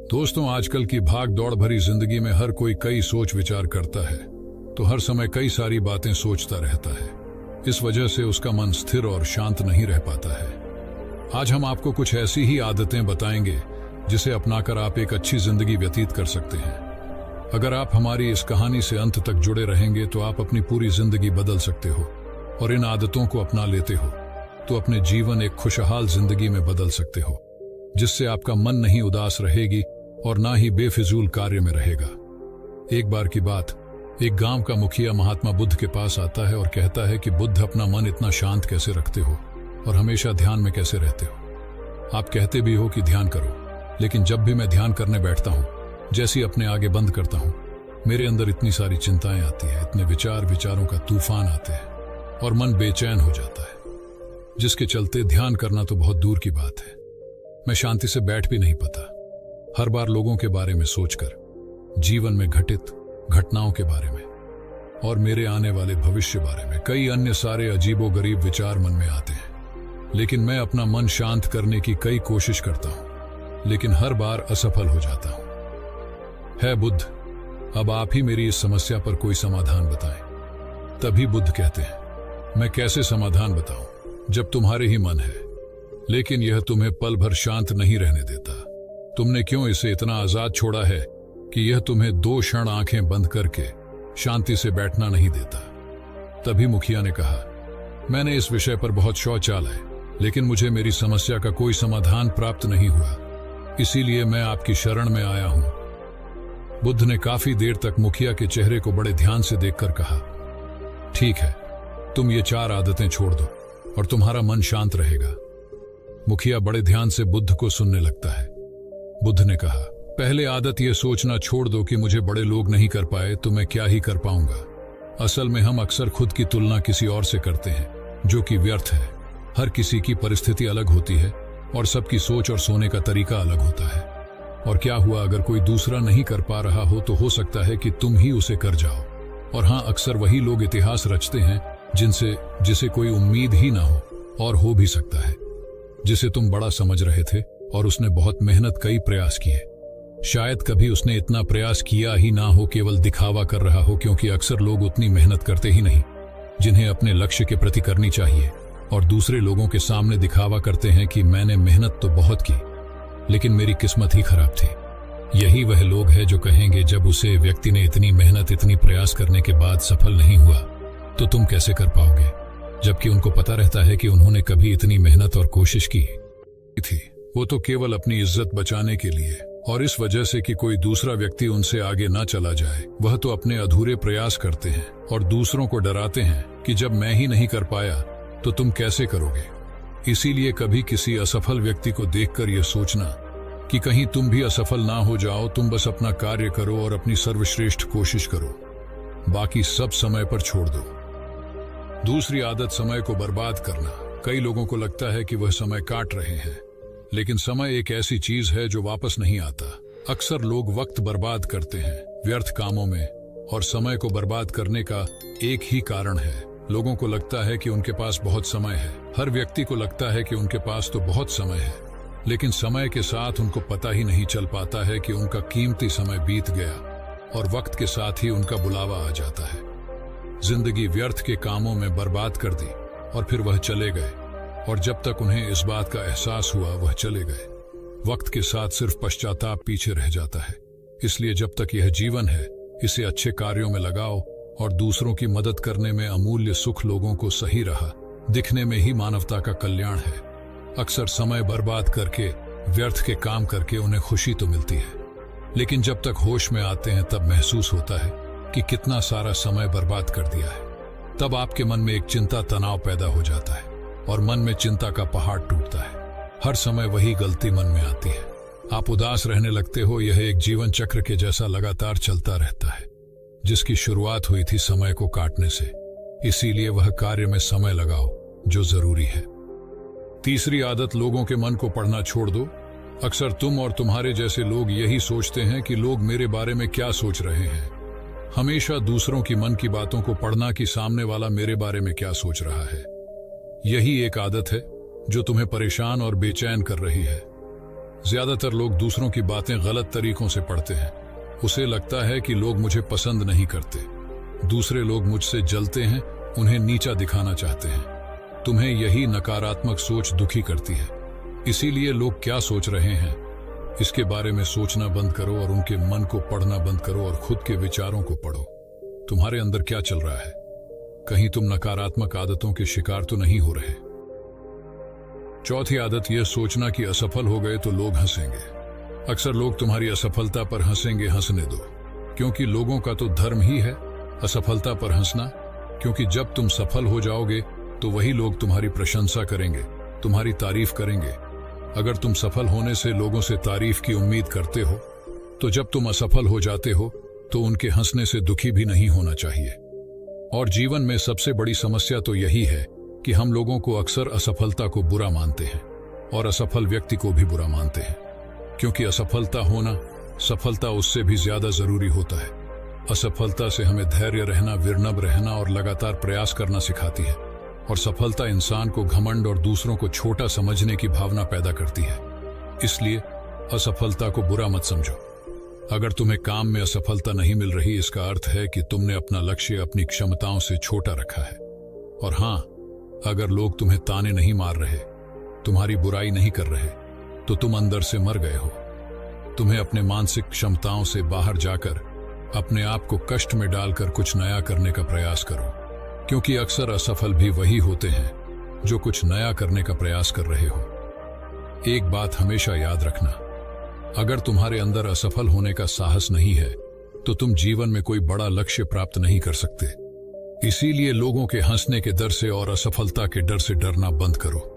दोस्तों, आजकल की भाग दौड़ भरी जिंदगी में हर कोई कई सोच विचार करता है, तो हर समय कई सारी बातें सोचता रहता है। इस वजह से उसका मन स्थिर और शांत नहीं रह पाता है। आज हम आपको कुछ ऐसी ही आदतें बताएंगे जिसे अपनाकर आप एक अच्छी जिंदगी व्यतीत कर सकते हैं। अगर आप हमारी इस कहानी से अंत तक जुड़े रहेंगे तो आप अपनी पूरी जिंदगी बदल सकते हो, और इन आदतों को अपना लेते हो तो अपने जीवन एक खुशहाल जिंदगी में बदल सकते हो, जिससे आपका मन नहीं उदास रहेगी और ना ही बेफिजूल कार्य में रहेगा। एक बार की बात, एक गांव का मुखिया महात्मा बुद्ध के पास आता है और कहता है कि बुद्ध, अपना मन इतना शांत कैसे रखते हो और हमेशा ध्यान में कैसे रहते हो? आप कहते भी हो कि ध्यान करो, लेकिन जब भी मैं ध्यान करने बैठता हूं, जैसी अपने आगे बंद करता हूं, मेरे अंदर इतनी सारी चिंताएं आती है, इतने विचारों का तूफान आते हैं और मन बेचैन हो जाता है, जिसके चलते ध्यान करना तो बहुत दूर की बात है। मैं शांति से बैठ भी नहीं पाता। हर बार लोगों के बारे में सोचकर, जीवन में घटित घटनाओं के बारे में और मेरे आने वाले भविष्य बारे में कई अन्य सारे अजीबोगरीब विचार मन में आते हैं। लेकिन मैं अपना मन शांत करने की कई कोशिश करता हूं, लेकिन हर बार असफल हो जाता हूं। है बुद्ध, अब आप ही मेरी इस समस्या पर कोई समाधान बताएं। तभी बुद्ध कहते हैं, मैं कैसे समाधान बताऊं जब तुम्हारे ही मन है, लेकिन यह तुम्हें पल भर शांत नहीं रहने देता। तुमने क्यों इसे इतना आजाद छोड़ा है कि यह तुम्हें 2 क्षण आंखें बंद करके शांति से बैठना नहीं देता। तभी मुखिया ने कहा, मैंने इस विषय पर बहुत शौचाल है, लेकिन मुझे मेरी समस्या का कोई समाधान प्राप्त नहीं हुआ, इसीलिए मैं आपकी शरण में आया हूं। बुद्ध ने काफी देर तक मुखिया के चेहरे को बड़े ध्यान से देखकर कहा, ठीक है, तुम ये 4 आदतें छोड़ दो और तुम्हारा मन शांत रहेगा। मुखिया बड़े ध्यान से बुद्ध को सुनने लगता है। बुद्ध ने कहा, पहले आदत यह सोचना छोड़ दो कि मुझे बड़े लोग नहीं कर पाए तो मैं क्या ही कर पाऊंगा। असल में हम अक्सर खुद की तुलना किसी और से करते हैं, जो कि व्यर्थ है। हर किसी की परिस्थिति अलग होती है और सबकी सोच और सोने का तरीका अलग होता है। और क्या हुआ अगर कोई दूसरा नहीं कर पा रहा हो तो हो सकता है कि तुम ही उसे कर जाओ। और हाँ, अक्सर वही लोग इतिहास रचते हैं जिसे कोई उम्मीद ही ना हो, और हो भी सकता है जिसे तुम बड़ा समझ रहे थे और उसने बहुत मेहनत कई प्रयास किए। शायद कभी उसने इतना प्रयास किया ही ना हो, केवल दिखावा कर रहा हो, क्योंकि अक्सर लोग उतनी मेहनत करते ही नहीं जिन्हें अपने लक्ष्य के प्रति करनी चाहिए, और दूसरे लोगों के सामने दिखावा करते हैं कि मैंने मेहनत तो बहुत की, लेकिन मेरी किस्मत ही खराब थी। यही वह लोग हैं जो कहेंगे, जब उसे व्यक्ति ने इतनी मेहनत, इतनी प्रयास करने के बाद सफल नहीं हुआ तो तुम कैसे कर पाओगे, जबकि उनको पता रहता है कि उन्होंने कभी इतनी मेहनत और कोशिश की थी। वो तो केवल अपनी इज्जत बचाने के लिए, और इस वजह से कि कोई दूसरा व्यक्ति उनसे आगे ना चला जाए, वह तो अपने अधूरे प्रयास करते हैं और दूसरों को डराते हैं कि जब मैं ही नहीं कर पाया तो तुम कैसे करोगे। इसीलिए कभी किसी असफल व्यक्ति को देखकर यह सोचना कि कहीं तुम भी असफल ना हो जाओ, तुम बस अपना कार्य करो और अपनी सर्वश्रेष्ठ कोशिश करो, बाकी सब समय पर छोड़ दो। दूसरी आदत, समय को बर्बाद करना। कई लोगों को लगता है कि वह समय काट रहे हैं, लेकिन समय एक ऐसी चीज है जो वापस नहीं आता। अक्सर लोग वक्त बर्बाद करते हैं व्यर्थ कामों में, और समय को बर्बाद करने का एक ही कारण है, लोगों को लगता है कि उनके पास बहुत समय है। हर व्यक्ति को लगता है कि उनके पास तो बहुत समय है, लेकिन समय के साथ उनको पता ही नहीं चल पाता है कि उनका कीमती समय बीत गया, और वक्त के साथ ही उनका बुलावा आ जाता है। जिंदगी व्यर्थ के कामों में बर्बाद कर दी और फिर वह चले गए, और जब तक उन्हें इस बात का एहसास हुआ वह चले गए। वक्त के साथ सिर्फ पश्चाताप पीछे रह जाता है। इसलिए जब तक यह जीवन है, इसे अच्छे कार्यों में लगाओ, और दूसरों की मदद करने में अमूल्य सुख लोगों को सही राह दिखने में ही मानवता का कल्याण है। अक्सर समय बर्बाद करके, व्यर्थ के काम करके उन्हें खुशी तो मिलती है, लेकिन जब तक होश में आते हैं तब महसूस होता है कि कितना सारा समय बर्बाद कर दिया है। तब आपके मन में एक चिंता, तनाव पैदा हो जाता है, और मन में चिंता का पहाड़ टूटता है। हर समय वही गलती मन में आती है, आप उदास रहने लगते हो। यह एक जीवन चक्र के जैसा लगातार चलता रहता है, जिसकी शुरुआत हुई थी समय को काटने से। इसीलिए वह कार्य में समय लगाओ जो जरूरी है। तीसरी आदत, लोगों के मन को पढ़ना छोड़ दो। अक्सर तुम और तुम्हारे जैसे लोग यही सोचते हैं कि लोग मेरे बारे में क्या सोच रहे हैं। हमेशा दूसरों की मन की बातों को पढ़ना कि सामने वाला मेरे बारे में क्या सोच रहा है। यही एक आदत है जो तुम्हें परेशान और बेचैन कर रही है। ज्यादातर लोग दूसरों की बातें गलत तरीकों से पढ़ते हैं। उसे लगता है कि लोग मुझे पसंद नहीं करते, दूसरे लोग मुझसे जलते हैं, उन्हें नीचा दिखाना चाहते हैं। तुम्हें यही नकारात्मक सोच दुखी करती है। इसीलिए लोग क्या सोच रहे हैं इसके बारे में सोचना बंद करो और उनके मन को पढ़ना बंद करो और खुद के विचारों को पढ़ो। तुम्हारे अंदर क्या चल रहा है? कहीं तुम नकारात्मक आदतों के शिकार तो नहीं हो रहे? चौथी आदत यह सोचना कि असफल हो गए तो लोग हंसेंगे। अक्सर लोग तुम्हारी असफलता पर हंसेंगे, हंसने दो, क्योंकि लोगों का तो धर्म ही है असफलता पर हंसना। क्योंकि जब तुम सफल हो जाओगे तो वही लोग तुम्हारी प्रशंसा करेंगे, तुम्हारी तारीफ करेंगे। अगर तुम सफल होने से लोगों से तारीफ की उम्मीद करते हो तो जब तुम असफल हो जाते हो तो उनके हंसने से दुखी भी नहीं होना चाहिए। और जीवन में सबसे बड़ी समस्या तो यही है कि हम लोगों को अक्सर असफलता को बुरा मानते हैं और असफल व्यक्ति को भी बुरा मानते हैं, क्योंकि असफलता होना सफलता उससे भी ज्यादा जरूरी होता है। असफलता से हमें धैर्य रहना, विनम्र रहना और लगातार प्रयास करना सिखाती है। और सफलता इंसान को घमंड और दूसरों को छोटा समझने की भावना पैदा करती है। इसलिए असफलता को बुरा मत समझो। अगर तुम्हें काम में असफलता नहीं मिल रही, इसका अर्थ है कि तुमने अपना लक्ष्य अपनी क्षमताओं से छोटा रखा है। और हां, अगर लोग तुम्हें ताने नहीं मार रहे, तुम्हारी बुराई नहीं कर रहे, तो तुम अंदर से मर गए हो। तुम्हें अपने मानसिक क्षमताओं से बाहर जाकर अपने आप को कष्ट में डालकर कुछ नया करने का प्रयास करो, क्योंकि अक्सर असफल भी वही होते हैं जो कुछ नया करने का प्रयास कर रहे हो। एक बात हमेशा याद रखना, अगर तुम्हारे अंदर असफल होने का साहस नहीं है तो तुम जीवन में कोई बड़ा लक्ष्य प्राप्त नहीं कर सकते। इसीलिए लोगों के हंसने के डर से और असफलता के डर से डरना बंद करो।